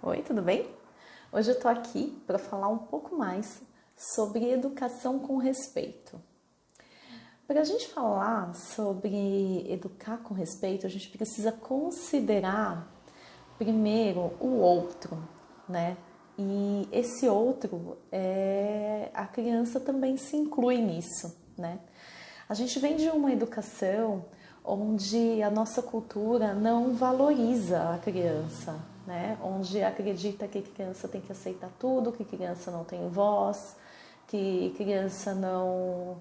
Oi, tudo bem? Hoje eu tô aqui para falar um pouco mais sobre educação com respeito. Para a gente falar sobre educar com respeito, a gente precisa considerar primeiro o outro, né? E esse outro, a criança também se inclui nisso, né? A gente vem de uma educação onde a nossa cultura não valoriza a criança, né? Onde acredita que criança tem que aceitar tudo, que criança não tem voz, que criança não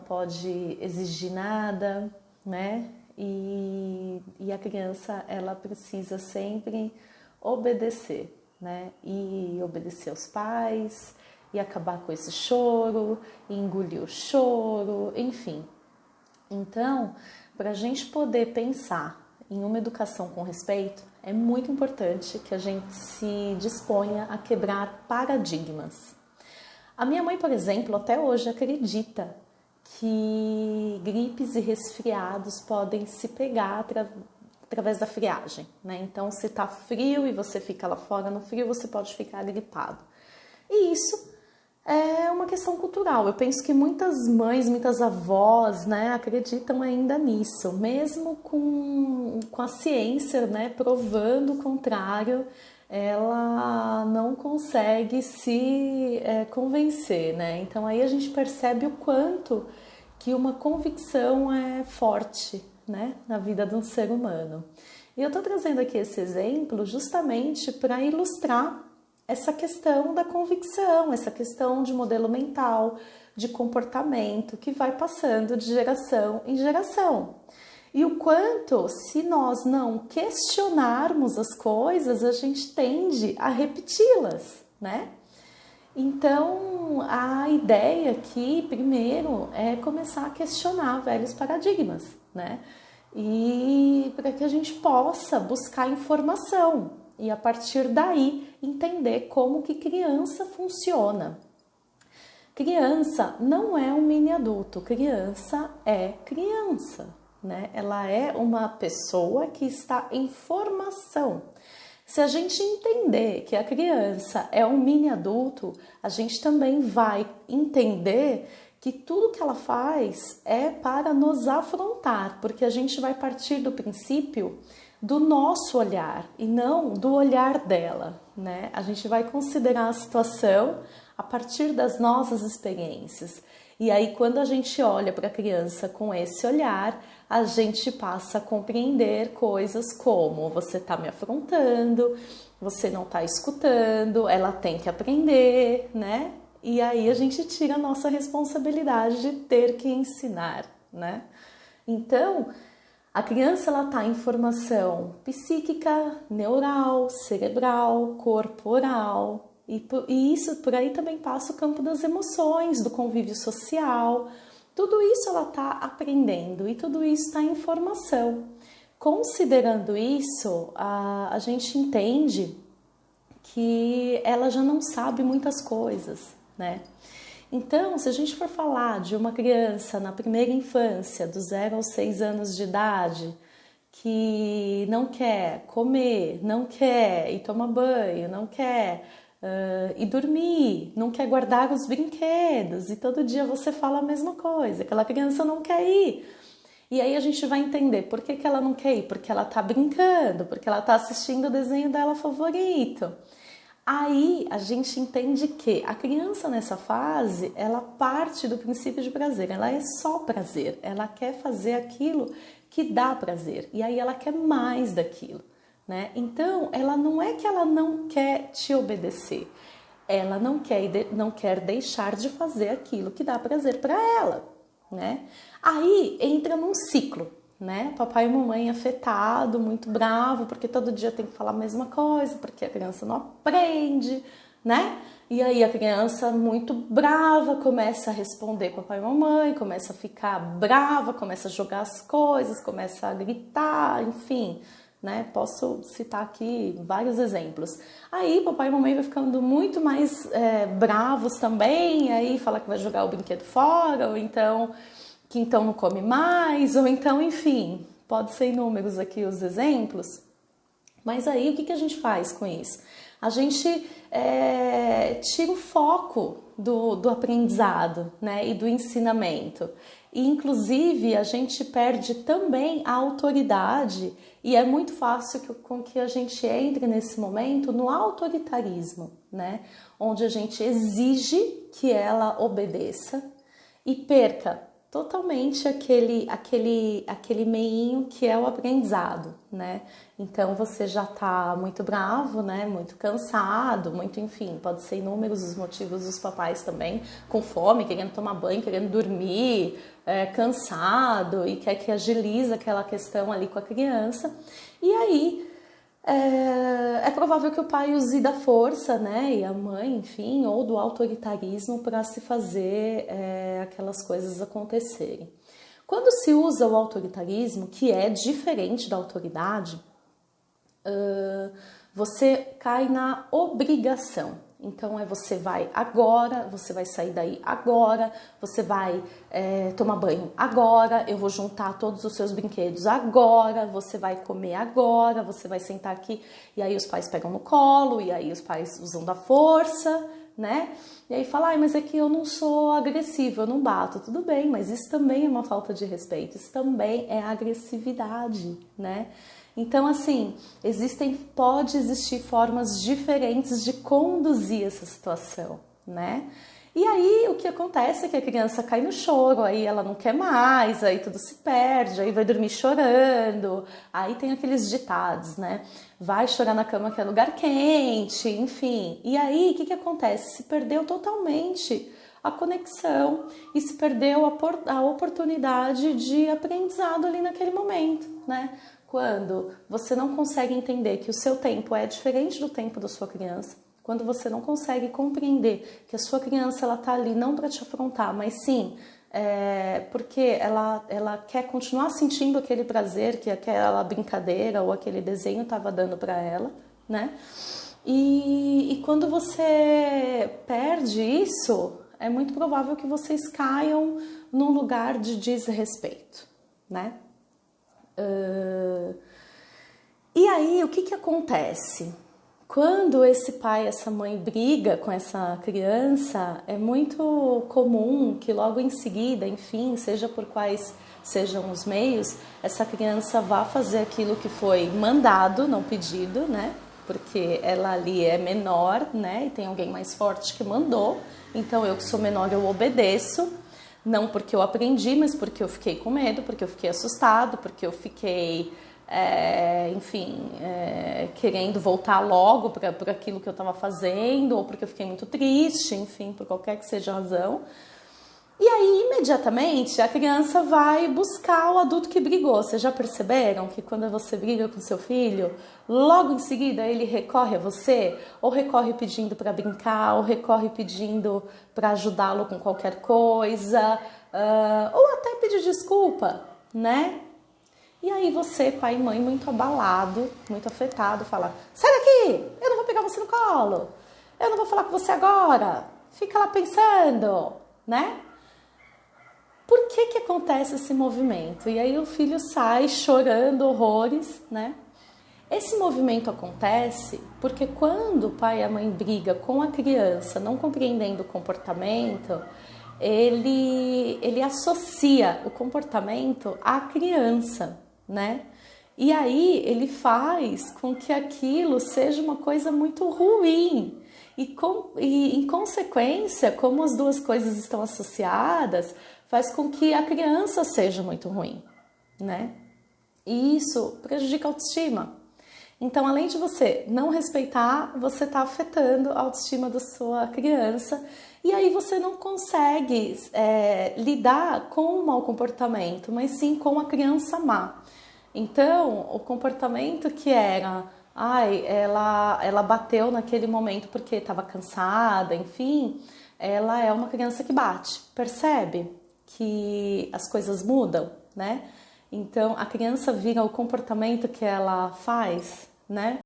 pode exigir nada, né? E a criança, ela precisa sempre obedecer, né? E obedecer aos pais, e acabar com esse choro, e engolir o choro, enfim. Então, para a gente poder pensar em uma educação com respeito, é muito importante que a gente se disponha a quebrar paradigmas. A minha mãe, por exemplo, até hoje acredita que gripes e resfriados podem se pegar através da friagem, né? Então, se tá frio e você fica lá fora no frio, você pode ficar gripado. E isso é uma questão cultural. Eu penso que muitas mães, muitas avós, né, acreditam ainda nisso, mesmo com a ciência, né, provando o contrário, ela não consegue se convencer, né? Então aí a gente percebe o quanto que uma convicção é forte, né, na vida de um ser humano. E eu tô trazendo aqui esse exemplo justamente para ilustrar essa questão da convicção, essa questão de modelo mental, de comportamento que vai passando de geração em geração. E o quanto, se nós não questionarmos as coisas, a gente tende a repeti-las, né? Então, a ideia aqui, primeiro, é começar a questionar velhos paradigmas, né? E para que a gente possa buscar informação e, a partir daí, entender como que criança funciona. Criança não é um mini adulto, criança é criança, né? Ela é uma pessoa que está em formação. Se a gente entender que a criança é um mini adulto, a gente também vai entender que tudo que ela faz é para nos afrontar, porque a gente vai partir do princípio do nosso olhar e não do olhar dela, né? A gente vai considerar a situação a partir das nossas experiências. E aí, quando a gente olha para a criança com esse olhar, a gente passa a compreender coisas como: você está me afrontando, você não está escutando, ela tem que aprender, né? E aí a gente tira a nossa responsabilidade de ter que ensinar, né? Então, a criança ela está em formação psíquica, neural, cerebral, corporal. E isso por aí também passa o campo das emoções, do convívio social. Tudo isso ela está aprendendo e tudo isso está em formação. Considerando isso, a gente entende que ela já não sabe muitas coisas, né? Então, se a gente for falar de uma criança na primeira infância, dos 0 aos 6 anos de idade, que não quer comer, não quer ir tomar banho, não quer ir dormir, não quer guardar os brinquedos, e todo dia você fala a mesma coisa, aquela criança não quer ir. E aí a gente vai entender por que ela não quer ir, porque ela tá brincando, porque ela tá assistindo o desenho dela favorito. Aí a gente entende que a criança nessa fase, ela parte do princípio de prazer, ela é só prazer, ela quer fazer aquilo que dá prazer, e aí ela quer mais daquilo, né? Então, ela não é que ela não quer te obedecer, ela não quer deixar de fazer aquilo que dá prazer para ela, né? Aí entra num ciclo, né? Papai e mamãe afetado, muito bravo, porque todo dia tem que falar a mesma coisa, porque a criança não aprende, né? E aí a criança muito brava começa a responder papai e mamãe, começa a ficar brava, começa a jogar as coisas, começa a gritar, enfim, né? Posso citar aqui vários exemplos. Aí papai e mamãe vai ficando muito mais bravos também, aí fala que vai jogar o brinquedo fora, ou então que então não come mais, ou então, enfim, pode ser inúmeros aqui os exemplos, Mas aí o que a gente faz com isso? A gente tira o foco do aprendizado, né, e do ensinamento. E, inclusive, a gente perde também a autoridade e é muito fácil com que a gente entre nesse momento no autoritarismo, né, onde a gente exige que ela obedeça e perca totalmente aquele meinho que é o aprendizado, né? Então você já tá muito bravo, né? Muito cansado, muito, enfim, pode ser inúmeros os motivos dos papais também, com fome, querendo tomar banho, querendo dormir, cansado e quer que agilize aquela questão ali com a criança. E aí é provável que o pai use da força, né, e a mãe, enfim, ou do autoritarismo para se fazer aquelas coisas acontecerem. Quando se usa o autoritarismo, que é diferente da autoridade, você cai na obrigação. Então você vai agora, você vai sair daí agora, você vai tomar banho agora, eu vou juntar todos os seus brinquedos agora, você vai comer agora, você vai sentar aqui. E aí os pais pegam no colo, e aí os pais usam da força, né? E aí fala, mas é que eu não sou agressivo, eu não bato. Tudo bem, mas isso também é uma falta de respeito, isso também é agressividade, né? Então, assim, pode existir formas diferentes de conduzir essa situação, né? E aí, o que acontece é que a criança cai no choro, aí ela não quer mais, aí tudo se perde, aí vai dormir chorando, aí tem aqueles ditados, né? Vai chorar na cama que é lugar quente, enfim. E aí, o que acontece? Se perdeu totalmente a conexão e se perdeu a oportunidade de aprendizado ali naquele momento, né? Quando você não consegue entender que o seu tempo é diferente do tempo da sua criança, quando você não consegue compreender que a sua criança ela tá ali não para te afrontar, mas sim porque ela quer continuar sentindo aquele prazer que aquela brincadeira ou aquele desenho estava dando para ela, né? E quando você perde isso, é muito provável que vocês caiam num lugar de desrespeito, né? E aí, o que acontece? Quando esse pai, essa mãe briga com essa criança, é muito comum que logo em seguida, enfim, seja por quais sejam os meios, essa criança vá fazer aquilo que foi mandado, não pedido, né? Porque ela ali é menor, né? E tem alguém mais forte que mandou. Então, eu que sou menor, eu obedeço. Não porque eu aprendi, mas porque eu fiquei com medo, porque eu fiquei assustado, porque eu fiquei, enfim, querendo voltar logo para aquilo que eu estava fazendo, ou porque eu fiquei muito triste, enfim, por qualquer que seja a razão. E aí, imediatamente, a criança vai buscar o adulto que brigou. Vocês já perceberam que quando você briga com seu filho, logo em seguida ele recorre a você? Ou recorre pedindo para brincar, ou recorre pedindo para ajudá-lo com qualquer coisa, ou até pedir desculpa, né? E aí você, pai e mãe, muito abalado, muito afetado, fala, sai daqui, eu não vou pegar você no colo, eu não vou falar com você agora, fica lá pensando, né? Por que acontece esse movimento? E aí o filho sai chorando horrores, né? Esse movimento acontece porque quando o pai e a mãe brigam com a criança, não compreendendo o comportamento, ele associa o comportamento à criança, né? E aí ele faz com que aquilo seja uma coisa muito ruim. E em consequência, como as duas coisas estão associadas, faz com que a criança seja muito ruim, né? E isso prejudica a autoestima. Então, além de você não respeitar, você está afetando a autoestima da sua criança e aí você não consegue lidar com o mau comportamento, mas sim com a criança má. Então, o comportamento que era, ela bateu naquele momento porque estava cansada, enfim, ela é uma criança que bate, percebe que as coisas mudam, né? Então, a criança vira o comportamento que ela faz, né?